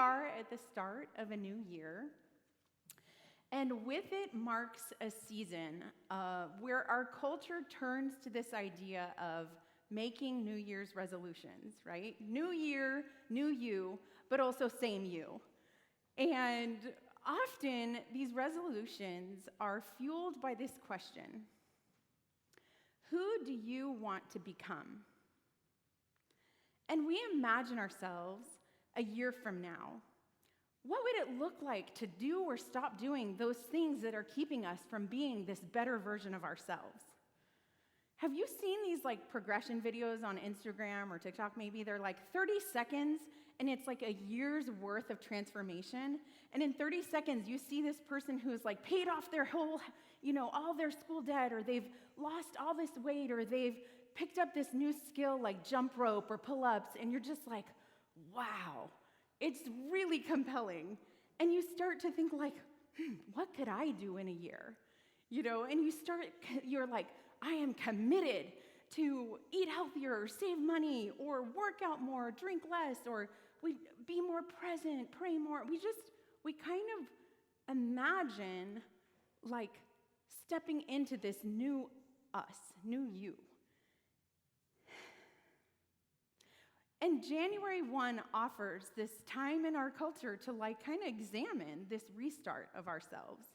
are at the start of a new year, and with it marks a season where our culture turns to this idea of making New Year's resolutions, right? New year, new you, but also same you. And often these resolutions are fueled by this question: who do you want to become? And we imagine ourselves a year from now. What would it look like to do or stop doing those things that are keeping us from being this better version of ourselves? Have you seen these progression videos on Instagram or TikTok maybe? They're 30 seconds, and it's a year's worth of transformation. And in 30 seconds, you see this person who's paid off their whole, all their school debt, or they've lost all this weight, or they've picked up this new skill like jump rope or pull-ups, and you're just wow, it's really compelling. And you start to think what could I do in a year? And you're I am committed to eat healthier, or save money, or work out more, drink less, or be more present, pray more. We kind of imagine stepping into this new us, new you. And January 1 offers this time in our culture to kind of examine this restart of ourselves.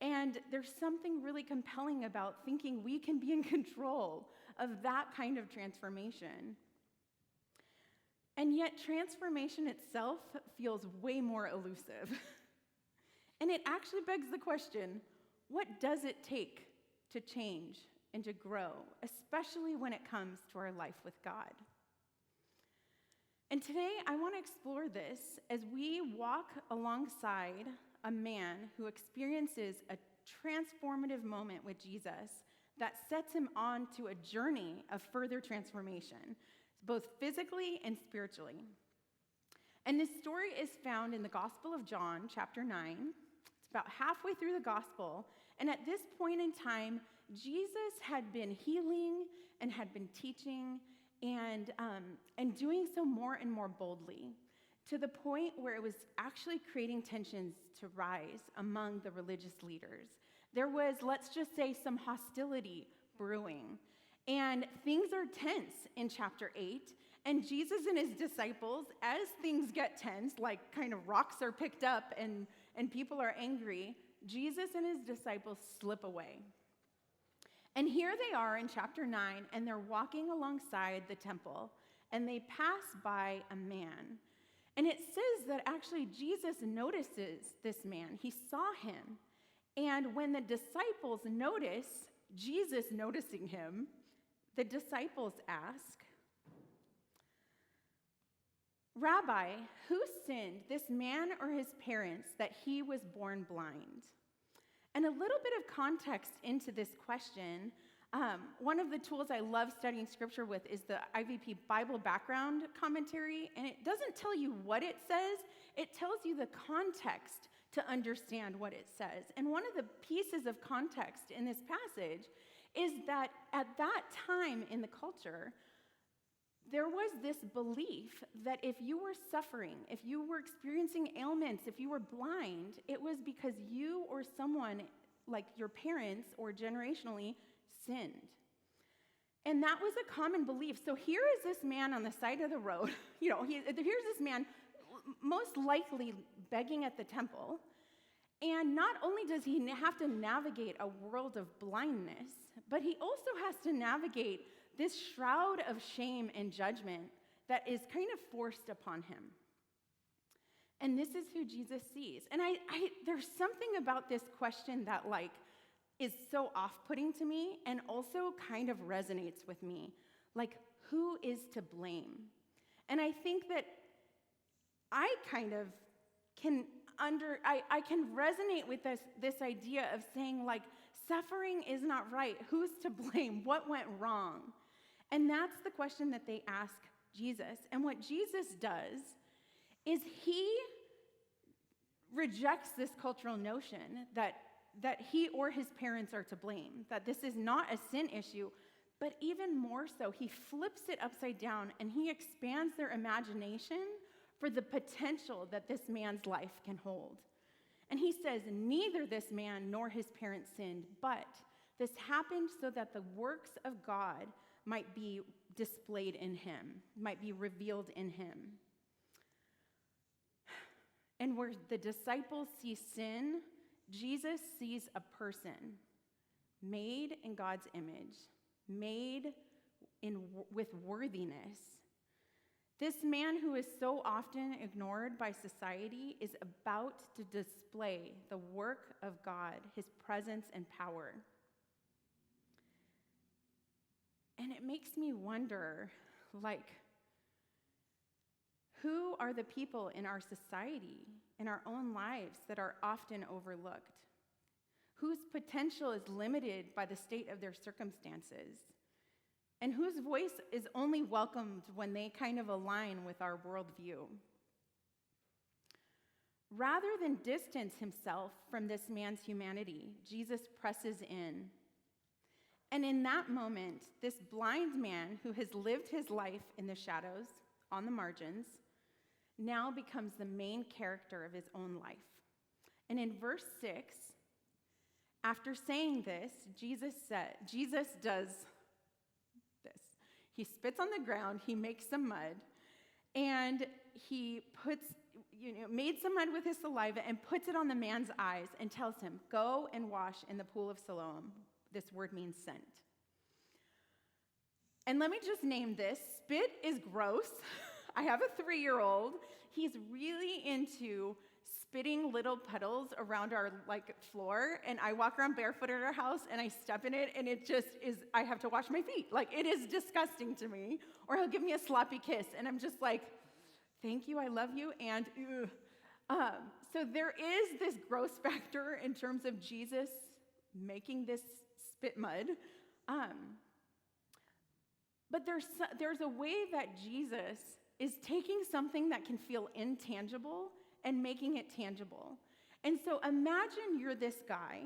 And there's something really compelling about thinking we can be in control of that kind of transformation. And yet transformation itself feels way more elusive. And it actually begs the question, what does it take to change and to grow, especially when it comes to our life with God? And today, I want to explore this as we walk alongside a man who experiences a transformative moment with Jesus that sets him on to a journey of further transformation, both physically and spiritually. And this story is found in the Gospel of John, chapter 9. It's about halfway through the Gospel. And at this point in time, Jesus had been healing and had been teaching and doing so more and more boldly, to the point where it was actually creating tensions to rise among the religious leaders. There was, let's just say, some hostility brewing. And things are tense in chapter 8. And Jesus and his disciples, as things get tense, kind of rocks are picked up and people are angry, Jesus and his disciples slip away. And here they are in chapter 9, and they're walking alongside the temple, and they pass by a man. And it says that actually Jesus notices this man. He saw him. And when the disciples notice Jesus noticing him, the disciples ask, "Rabbi, who sinned, this man or his parents, that he was born blind?" And a little bit of context into this question. One of the tools I love studying scripture with is the IVP Bible background commentary, and it doesn't tell you what it says, it tells you the context to understand what it says. And one of the pieces of context in this passage is that at that time in the culture, there was this belief that if you were suffering, if you were experiencing ailments, if you were blind, it was because you or someone like your parents or generationally sinned. And that was a common belief. So here is this man on the side of the road. Here's this man most likely begging at the temple. And not only does he have to navigate a world of blindness, but he also has to navigate this shroud of shame and judgment that is kind of forced upon him. And this is who Jesus sees. And there's something about this question that is so off-putting to me and also kind of resonates with me. Who is to blame? And I think that I kind of I can resonate with this idea of saying suffering is not right. Who's to blame? What went wrong? And that's the question that they ask Jesus. And what Jesus does is he rejects this cultural notion that he or his parents are to blame, that this is not a sin issue, but even more so, he flips it upside down and he expands their imagination for the potential that this man's life can hold. And he says, neither this man nor his parents sinned, but this happened so that the works of God might be displayed in him, might be revealed in him. And where the disciples see sin, Jesus sees a person made in God's image, made with worthiness. This man who is so often ignored by society is about to display the work of God, his presence and power. And it makes me wonder, who are the people in our society, in our own lives, that are often overlooked? Whose potential is limited by the state of their circumstances? And whose voice is only welcomed when they kind of align with our worldview? Rather than distance himself from this man's humanity, Jesus presses in. And in that moment, this blind man who has lived his life in the shadows, on the margins, now becomes the main character of his own life. And in verse 6, after saying this, Jesus does this. He spits on the ground, he makes some mud, and he made some mud with his saliva and puts it on the man's eyes and tells him, go and wash in the pool of Siloam. This word means sent. And let me just name this. Spit is gross. I have a 3-year-old. He's really into spitting little puddles around our floor, and I walk around barefoot at our house and I step in it, and it just is, I have to wash my feet. It is disgusting to me. Or he'll give me a sloppy kiss, and I'm just like, thank you, I love you, and so there is this gross factor in terms of Jesus making this spit mud. But there's a way that Jesus is taking something that can feel intangible and making it tangible. And so imagine you're this guy.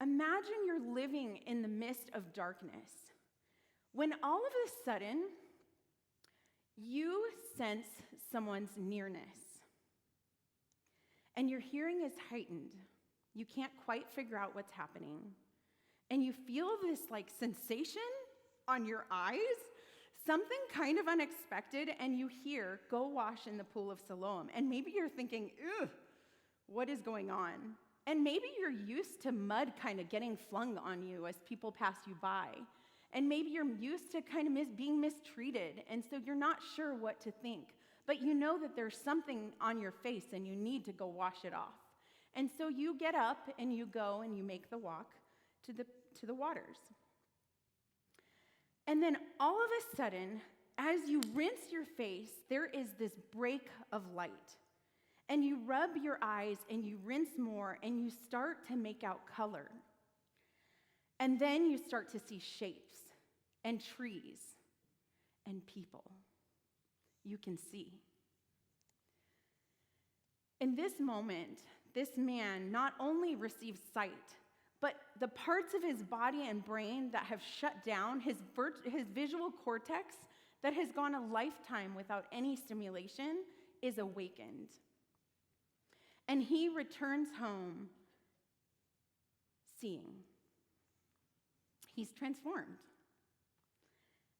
Imagine you're living in the midst of darkness, when all of a sudden you sense someone's nearness, and your hearing is heightened. You can't quite figure out what's happening, and you feel this sensation on your eyes, something kind of unexpected, and you hear, go wash in the pool of Siloam. And maybe you're thinking, ugh, what is going on? And maybe you're used to mud kind of getting flung on you as people pass you by. And maybe you're used to kind of being mistreated, and so you're not sure what to think. But you know that there's something on your face and you need to go wash it off. And so you get up and you go and you make the walk to the waters. And then all of a sudden, as you rinse your face, there is this break of light. And you rub your eyes and you rinse more and you start to make out color. And then you start to see shapes and trees and people. You can see. In this moment, this man not only receives sight, but the parts of his body and brain that have shut down, his visual cortex that has gone a lifetime without any stimulation, is awakened. And he returns home seeing. He's transformed.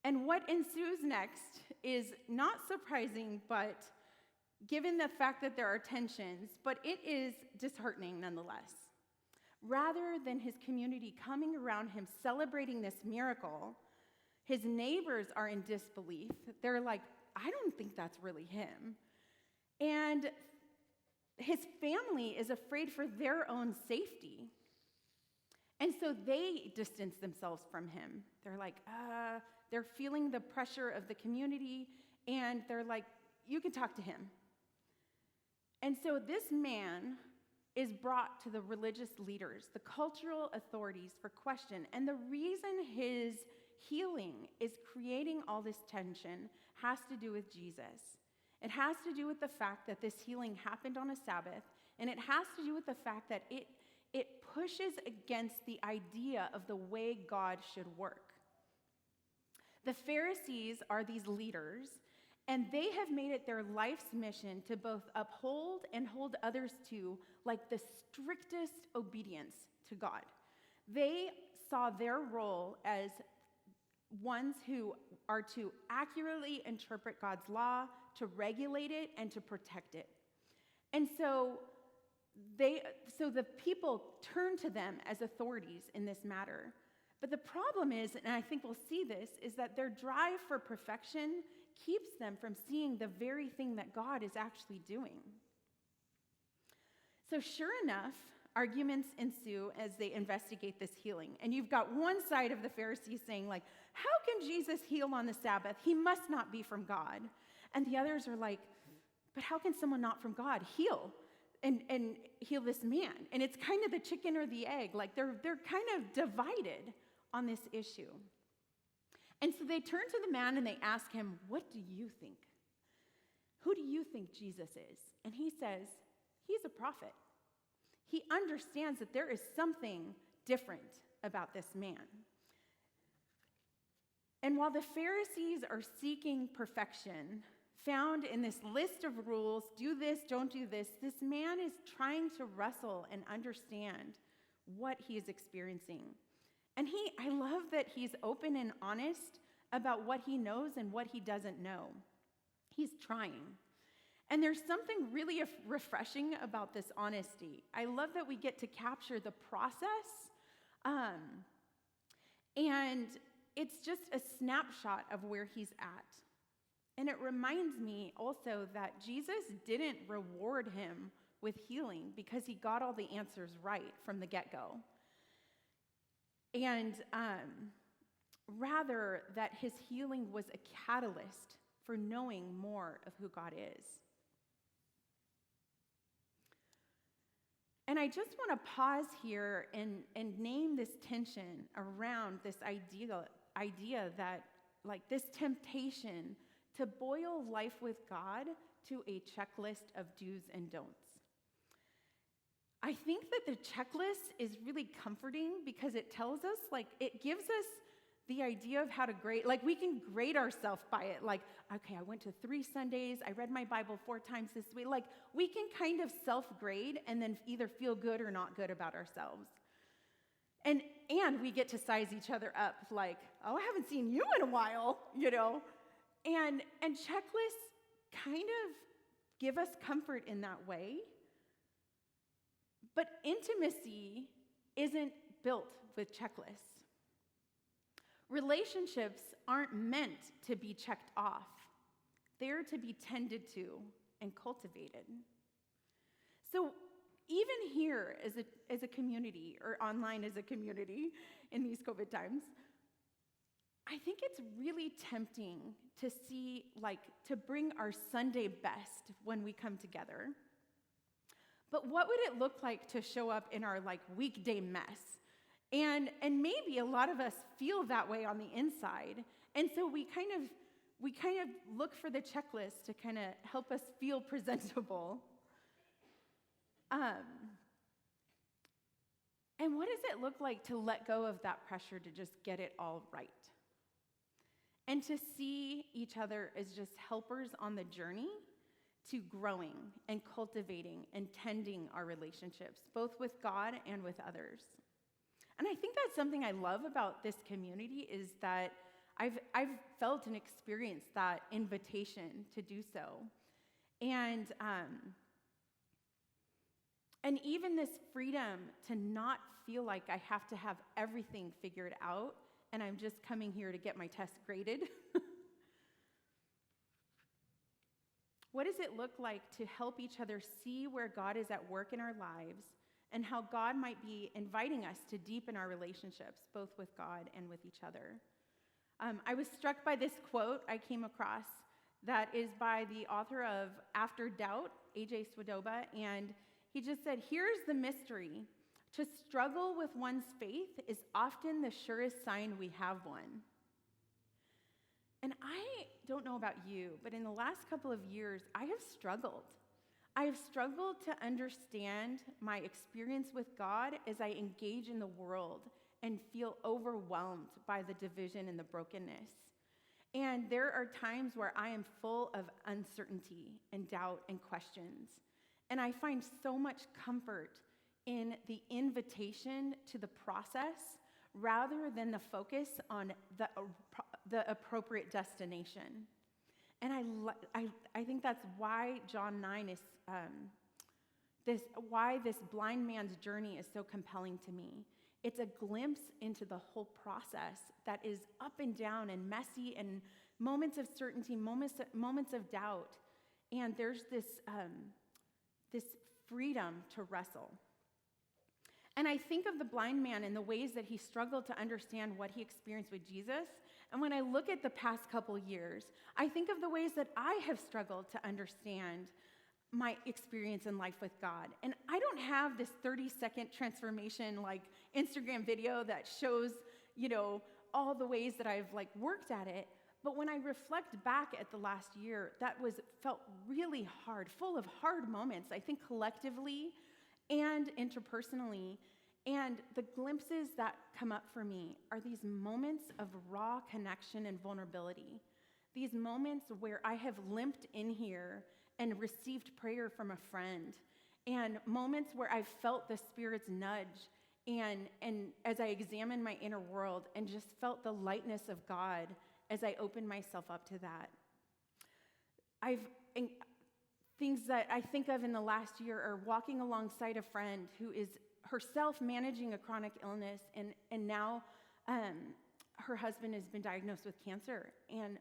And what ensues next is not surprising, but given the fact that there are tensions, but it is disheartening nonetheless. Rather than his community coming around him celebrating this miracle, his neighbors are in disbelief. They're like, I don't think that's really him. And his family is afraid for their own safety. And so they distance themselves from him. They're like, they're feeling the pressure of the community, and they're like, you can talk to him. And so this man is brought to the religious leaders, the cultural authorities, for question. And the reason his healing is creating all this tension has to do with Jesus. It has to do with the fact that this healing happened on a Sabbath, and it has to do with the fact that it pushes against the idea of the way God should work. The Pharisees are these leaders, And they have made it their life's mission to both uphold and hold others to like the strictest obedience to God. They saw their role as ones who are to accurately interpret God's law, to regulate it, and to protect it. And so the people turn to them as authorities in this matter. But the problem is, and I think we'll see this, is that their drive for perfection keeps them from seeing the very thing that God is actually doing. So sure enough, arguments ensue as they investigate this healing. And you've got one side of the Pharisees saying, like, how can Jesus heal on the Sabbath? He must not be from God. And the others are like, but how can someone not from God heal and heal this man? And it's kind of the chicken or the egg. Like they're kind of divided on this issue. And so they turn to the man and they ask him, what do you think? Who do you think Jesus is? And he says, he's a prophet. He understands that there is something different about this man. And while the Pharisees are seeking perfection, found in this list of rules, do this, don't do this, this man is trying to wrestle and understand what he is experiencing. And I love that he's open and honest about what he knows and what he doesn't know. He's trying. And there's something really refreshing about this honesty. I love that we get to capture the process, and it's just a snapshot of where he's at. And it reminds me also that Jesus didn't reward him with healing because he got all the answers right from the get-go. And rather that his healing was a catalyst for knowing more of who God is. And I just want to pause here and name this tension around this idea that, like, this temptation to boil life with God to a checklist of do's and don'ts. I think that the checklist is really comforting because it tells us, like, it gives us the idea of how to grade. Like, we can grade ourselves by it. Like, okay, I went to 3 Sundays. I read my Bible 4 times this week. Like, we can kind of self-grade and then either feel good or not good about ourselves. And we get to size each other up. Like, oh, I haven't seen you in a while, you know. And checklists kind of give us comfort in that way. But intimacy isn't built with checklists. Relationships aren't meant to be checked off. They're to be tended to and cultivated. So even here as a community, or online as a community in these COVID times, I think it's really tempting to see, like, to bring our Sunday best when we come together. But what would it look like to show up in our, like, weekday mess? And maybe a lot of us feel that way on the inside. And so we kind of look for the checklist to kind of help us feel presentable. And what does it look like to let go of that pressure to just get it all right? And to see each other as just helpers on the journey to growing and cultivating and tending our relationships, both with God and with others. And I think that's something I love about this community is that I've felt and experienced that invitation to do so. And even this freedom to not feel like I have to have everything figured out and I'm just coming here to get my test graded. What does it look like to help each other see where God is at work in our lives and how God might be inviting us to deepen our relationships, both with God and with each other? I was struck by this quote I came across that is by the author of After Doubt, A.J. Swadoba, and he just said, "Here's the mystery. To struggle with one's faith is often the surest sign we have one." And I don't know about you, but in the last couple of years, I have struggled. I have struggled to understand my experience with God as I engage in the world and feel overwhelmed by the division and the brokenness. And there are times where I am full of uncertainty and doubt and questions. And I find so much comfort in the invitation to the process rather than the focus on the appropriate destination. And I think that's why John 9 is why this blind man's journey is so compelling to me. It's a glimpse into the whole process that is up and down and messy and moments of certainty, moments of doubt. And there's this freedom to wrestle. And I think of the blind man and the ways that he struggled to understand what he experienced with Jesus. And when I look at the past couple years, I think of the ways that I have struggled to understand my experience in life with God. And I don't have this 30-second transformation like Instagram video that shows, all the ways that I've worked at it. But when I reflect back at the last year, that felt really hard, full of hard moments, I think collectively and interpersonally. And the glimpses that come up for me are these moments of raw connection and vulnerability. These moments where I have limped in here and received prayer from a friend, and moments where I've felt the Spirit's nudge, and as I examined my inner world and just felt the lightness of God as I opened myself up to that. Things that I think of in the last year are walking alongside a friend who is herself managing a chronic illness, and now her husband has been diagnosed with cancer, and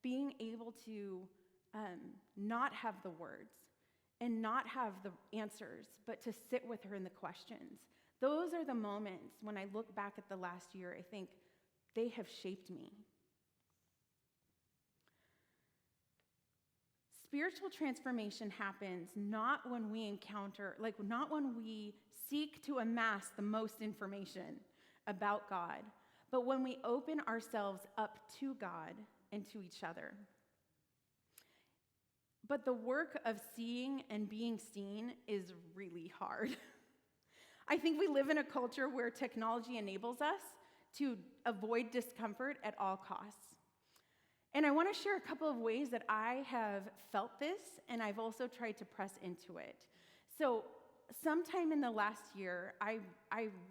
being able to not have the words and not have the answers, but to sit with her in the questions. Those are the moments when I look back at the last year, I think they have shaped me. Spiritual transformation happens not when we seek to amass the most information about God, but when we open ourselves up to God and to each other. But the work of seeing and being seen is really hard. I think we live in a culture where technology enables us to avoid discomfort at all costs. And I want to share a couple of ways that I have felt this, and I've also tried to press into it. So sometime in the last year, I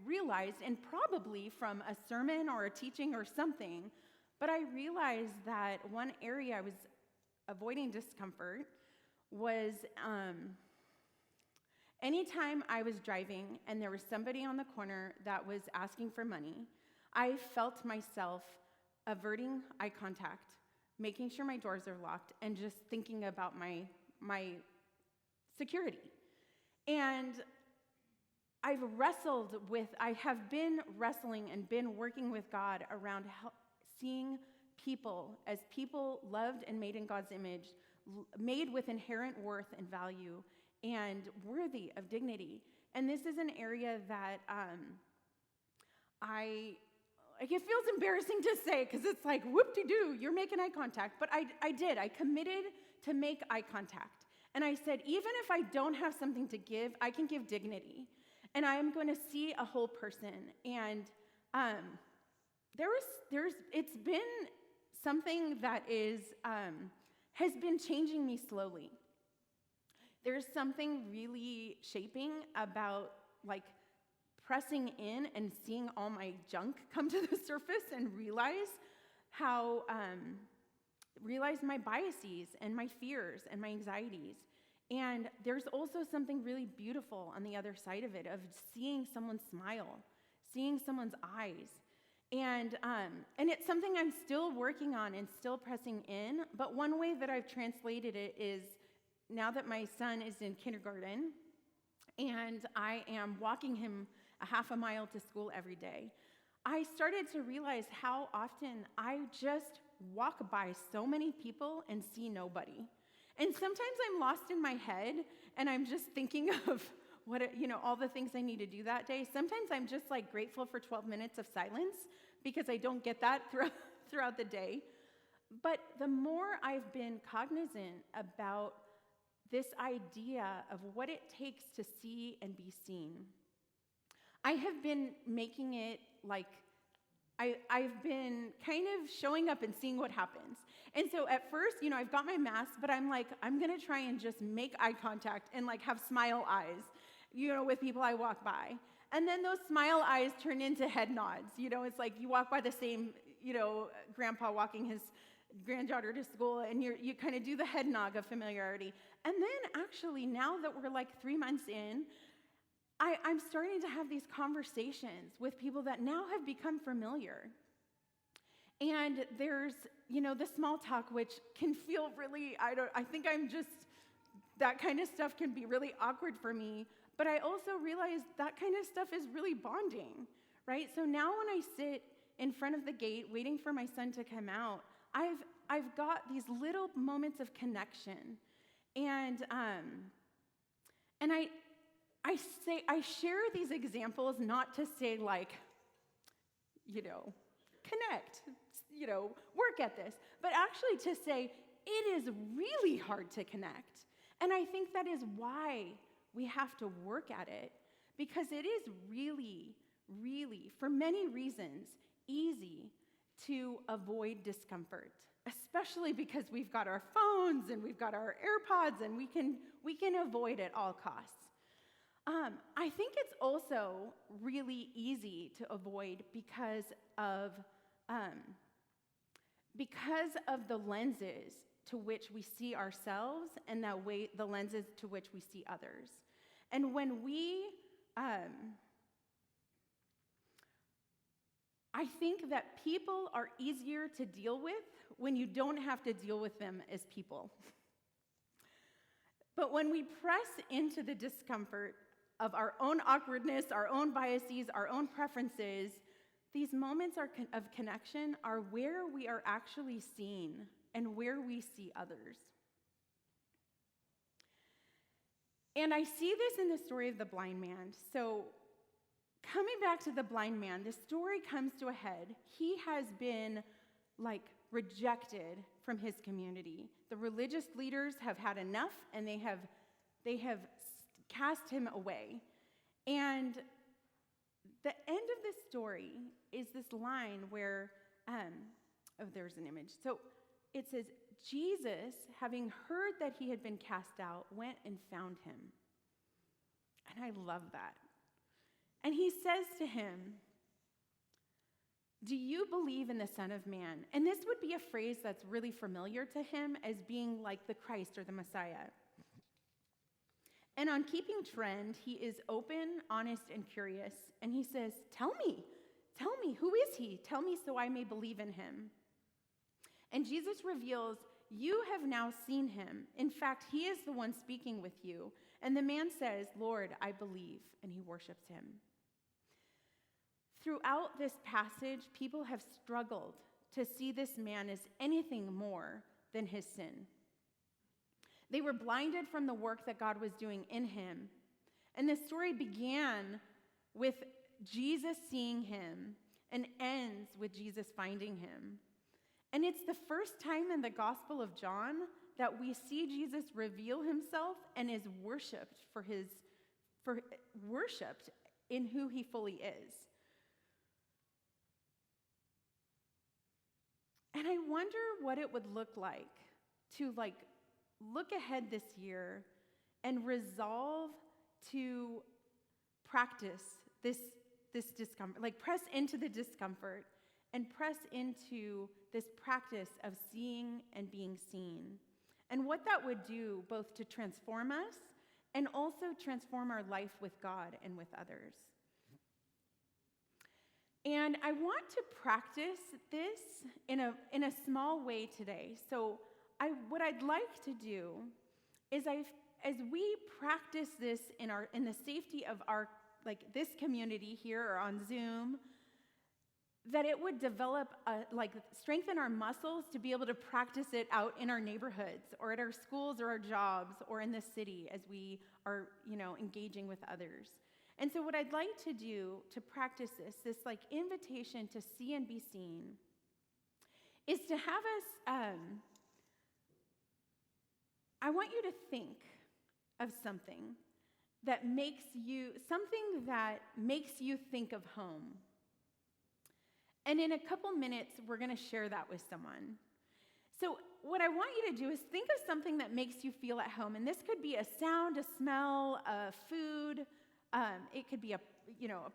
realized, and probably from a sermon or a teaching or something, but I realized that one area I was avoiding discomfort was anytime I was driving and there was somebody on the corner that was asking for money, I felt myself averting eye contact, making sure my doors are locked, and just thinking about my security. And I have been wrestling and been working with God around seeing people as people loved and made in God's image, made with inherent worth and value, and worthy of dignity. And this is an area that it feels embarrassing to say, because it's like, whoop-de-doo, you're making eye contact. But I did. I committed to make eye contact. And I said, even if I don't have something to give, I can give dignity. And I am going to see a whole person. And it's been something that has been changing me slowly. There's something really shaping about pressing in and seeing all my junk come to the surface and realize my biases and my fears and my anxieties. And there's also something really beautiful on the other side of it, of seeing someone smile, seeing someone's eyes. And it's something I'm still working on and still pressing in. But one way that I've translated it is, now that my son is in kindergarten and I am walking him a half a mile to school every day, I started to realize how often I just walk by so many people and see nobody. And sometimes I'm lost in my head and I'm just thinking of all the things I need to do that day. Sometimes I'm just grateful for 12 minutes of silence because I don't get that throughout the day. But the more I've been cognizant about this idea of what it takes to see and be seen, I have been making it I've been kind of showing up and seeing what happens. And so at first, I've got my mask, but I'm like, I'm going to try and just make eye contact and like have smile eyes, with people I walk by. And then those smile eyes turn into head nods. It's like you walk by the same, grandpa walking his granddaughter to school, and you kind of do the head nod of familiarity. And then actually, now that we're like 3 months in, I'm starting to have these conversations with people that now have become familiar. And there's, the small talk, which can feel really, I think that kind of stuff can be really awkward for me. But I also realize that kind of stuff is really bonding, right? So now when I sit in front of the gate waiting for my son to come out, I've got these little moments of connection. And I share these examples not to say like, connect, work at this, but actually to say it is really hard to connect. And I think that is why we have to work at it, because it is really, really, for many reasons, easy to avoid discomfort, especially because we've got our phones and we've got our AirPods, and we can avoid at all costs. I think it's also really easy to avoid because of the lenses to which we see ourselves and the lenses to which we see others. And when I think that people are easier to deal with when you don't have to deal with them as people. But when we press into the discomfort of our own awkwardness, our own biases, our own preferences, these moments of connection are where we are actually seen and where we see others. And I see this in the story of the blind man. So, coming back to the blind man, the story comes to a head. He has been, rejected from his community. The religious leaders have had enough, and they have cast him away. And the end of this story is this line where, there's an image. So it says, Jesus, having heard that he had been cast out, went and found him. And I love that. And he says to him, do you believe in the Son of Man? And this would be a phrase that's really familiar to him as being like the Christ or the Messiah. And on keeping trend, he is open, honest, and curious. And he says, tell me, who is he? Tell me so I may believe in him. And Jesus reveals, you have now seen him. In fact, he is the one speaking with you. And the man says, Lord, I believe, and he worships him. Throughout this passage, people have struggled to see this man as anything more than his sin. They were blinded from the work that God was doing in him. And the story began with Jesus seeing him and ends with Jesus finding him. And it's the first time in the Gospel of John that we see Jesus reveal himself and is worshipped worshipped in who he fully is. And I wonder what it would look like to look ahead this year and resolve to practice this discomfort, press into the discomfort and press into this practice of seeing and being seen. And what that would do both to transform us and also transform our life with God and with others. And I want to practice this in a small way today. So what I'd like to do is as we practice this in the safety of our this community here or on Zoom, that it would develop strengthen our muscles to be able to practice it out in our neighborhoods or at our schools or our jobs or in the city as we are engaging with others. And so what I'd like to do to practice this invitation to see and be seen, is to have us, I want you to think of something that makes you think of home. And in a couple minutes, we're going to share that with someone. So what I want you to do is think of something that makes you feel at home. And this could be a sound, a smell, a food. It could be a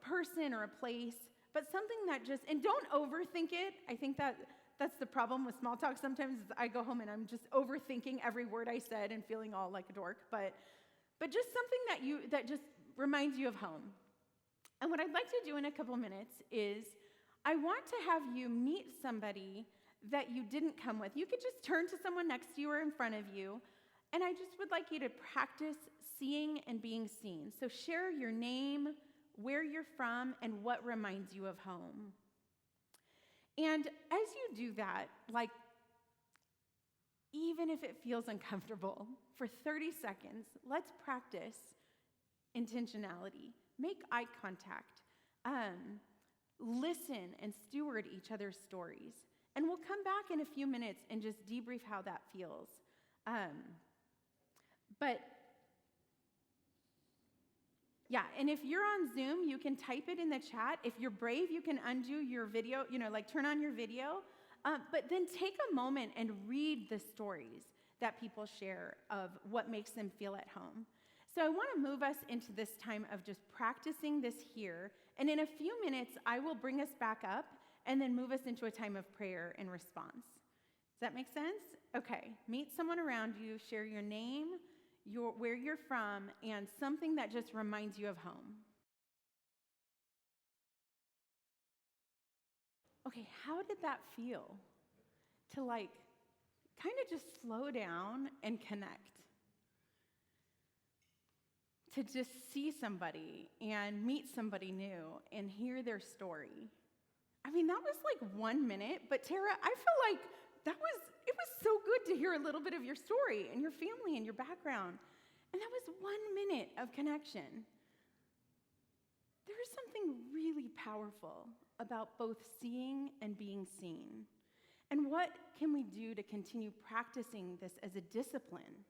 person or a place. But something that just, and don't overthink it. I think that's the problem with small talk. Sometimes I go home and I'm just overthinking every word I said and feeling all like a dork. But just something that just reminds you of home. And what I'd like to do in a couple minutes is I want to have you meet somebody that you didn't come with. You could just turn to someone next to you or in front of you, and I just would like you to practice seeing and being seen. So share your name, where you're from, and what reminds you of home. And as you do that, even if it feels uncomfortable, for 30 seconds, let's practice intentionality. Make eye contact. Listen and steward each other's stories. And we'll come back in a few minutes and just debrief how that feels. And if you're on Zoom, you can type it in the chat. If you're brave, you can undo your video, turn on your video. But then take a moment and read the stories that people share of what makes them feel at home. So I want to move us into this time of just practicing this here. And in a few minutes, I will bring us back up and then move us into a time of prayer and response. Does that make sense? Okay. Meet someone around you, share your name, where you're from, and something that just reminds you of home. Okay, how did that feel? To kind of just slow down and connect. To just see somebody and meet somebody new and hear their story. I mean, that was 1 minute, but Tara, I feel like it was so good to hear a little bit of your story and your family and your background. And that was 1 minute of connection. There is something really powerful about both seeing and being seen. And what can we do to continue practicing this as a discipline?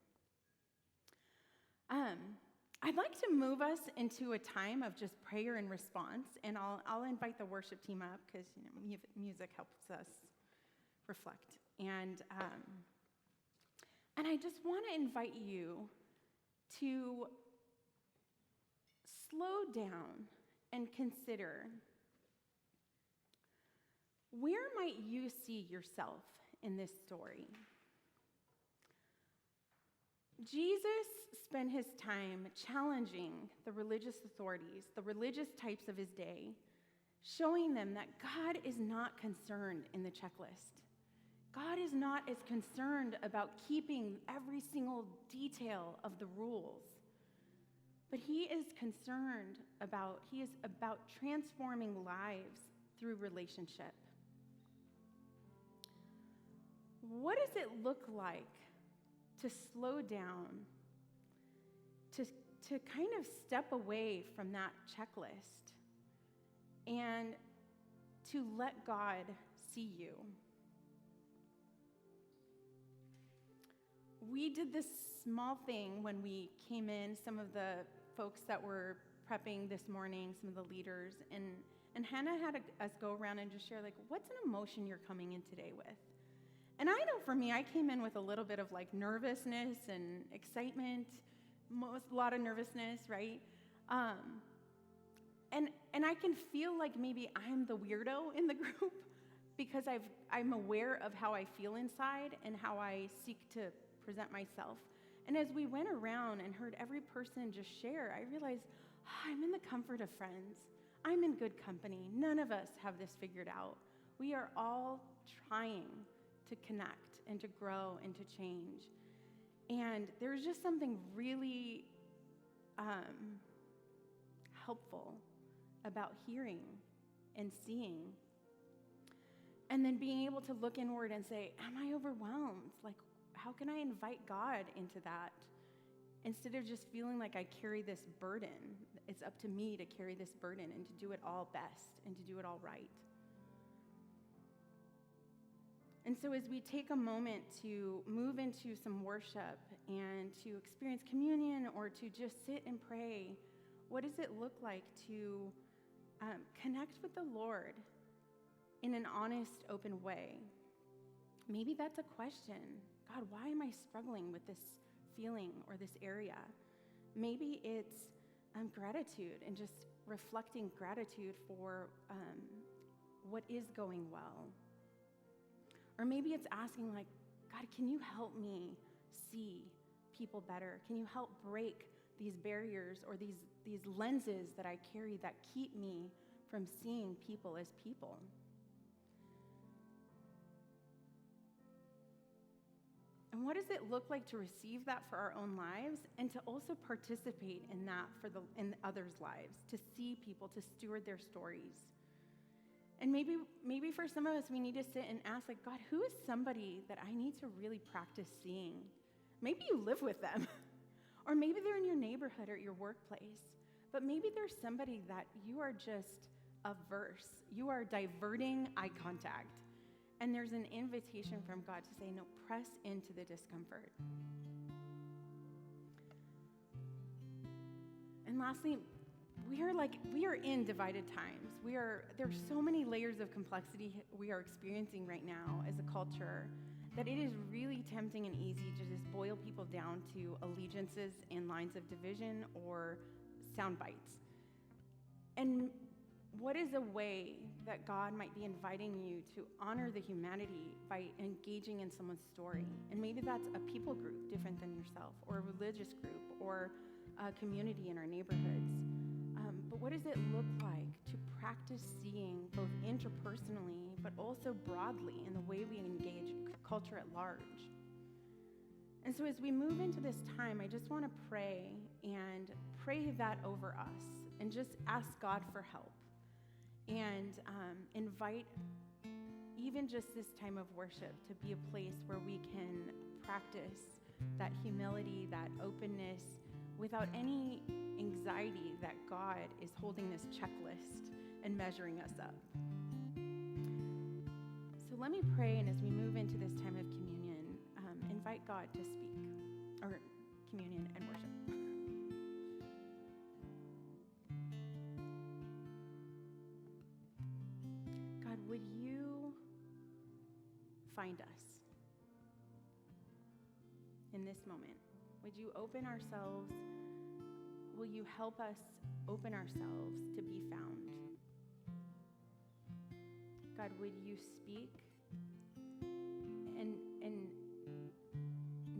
I'd like to move us into a time of just prayer and response, and I'll invite the worship team up because music helps us reflect. And I just want to invite you to slow down and consider, where might you see yourself in this story? Jesus spent his time challenging the religious authorities, the religious types of his day, showing them that God is not concerned in the checklist. God is not as concerned about keeping every single detail of the rules, but he is about transforming lives through relationship. What does it look like to slow down, to kind of step away from that checklist and to let God see you? We did this small thing when we came in, some of the folks that were prepping this morning, some of the leaders, and Hannah had us go around and just share, what's an emotion you're coming in today with? And I know for me, I came in with a little bit of nervousness and excitement, a lot of nervousness, right? And I can feel like maybe I'm the weirdo in the group because I'm aware of how I feel inside and how I seek to present myself. And as we went around and heard every person just share, I realized I'm in the comfort of friends. I'm in good company. None of us have this figured out. We are all trying to connect and to grow and to change. And there's just something really helpful about hearing and seeing. And then being able to look inward and say, am I overwhelmed? How can I invite God into that? Instead of just feeling like I carry this burden, it's up to me to carry this burden and to do it all best and to do it all right. And so as we take a moment to move into some worship and to experience communion or to just sit and pray, what does it look like to connect with the Lord in an honest, open way. Maybe that's a question. God, why am I struggling with this feeling or this area? Maybe it's gratitude and just reflecting gratitude for what is going well. Or maybe it's asking like, God, can you help me see people better? Can you help break these barriers or these lenses that I carry that keep me from seeing people as people? And what does it look like to receive that for our own lives and to also participate in that in others' lives, to see people, to steward their stories? And maybe for some of us, we need to sit and ask, like, God, who is somebody that I need to really practice seeing? Maybe you live with them, or maybe they're in your neighborhood or at your workplace, but maybe there's somebody that you are just averse. You are diverting eye contact. And there's an invitation from God to say, no, press into the discomfort. And lastly, we are in divided times. There's so many layers of complexity we are experiencing right now as a culture that it is really tempting and easy to just boil people down to allegiances and lines of division or sound bites. And what is a way that God might be inviting you to honor the humanity by engaging in someone's story? And maybe that's a people group different than yourself, or a religious group, or a community in our neighborhoods. But what does it look like to practice seeing both interpersonally, but also broadly in the way we engage culture at large? And so as we move into this time, I just want to pray that over us and just ask God for help. And invite even just this time of worship to be a place where we can practice that humility, that openness, without any anxiety that God is holding this checklist and measuring us up. So let me pray, and as we move into this time of communion, invite God to speak, or communion and worship. Would you find us in this moment? Would you open ourselves? Will you help us open ourselves to be found? God, would you speak and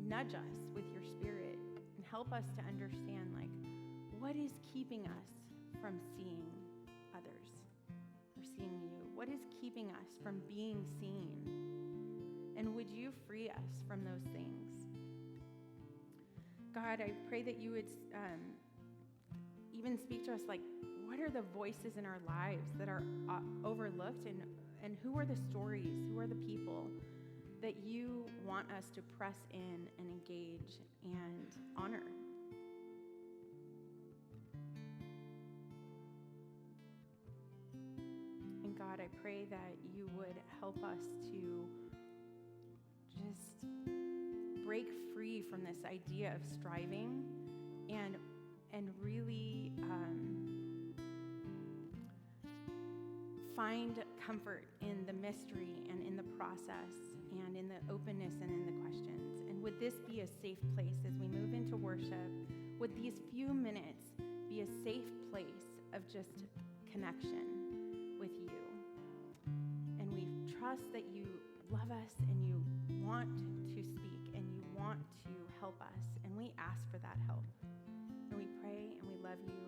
nudge us with your Spirit and help us to understand, like, what is keeping us from seeing others or seeing you? What is keeping us from being seen? And would you free us from those things? God, I pray that you would even speak to us, like, what are the voices in our lives that are overlooked, and who are the stories, who are the people that you want us to press in and engage and honor? God, I pray that you would help us to just break free from this idea of striving and really find comfort in the mystery and in the process and in the openness and in the questions. And would this be a safe place as we move into worship? Would these few minutes be a safe place of just connection with you? And we trust that you love us and you want to speak and you want to help us. And we ask for that help. And we pray and we love you.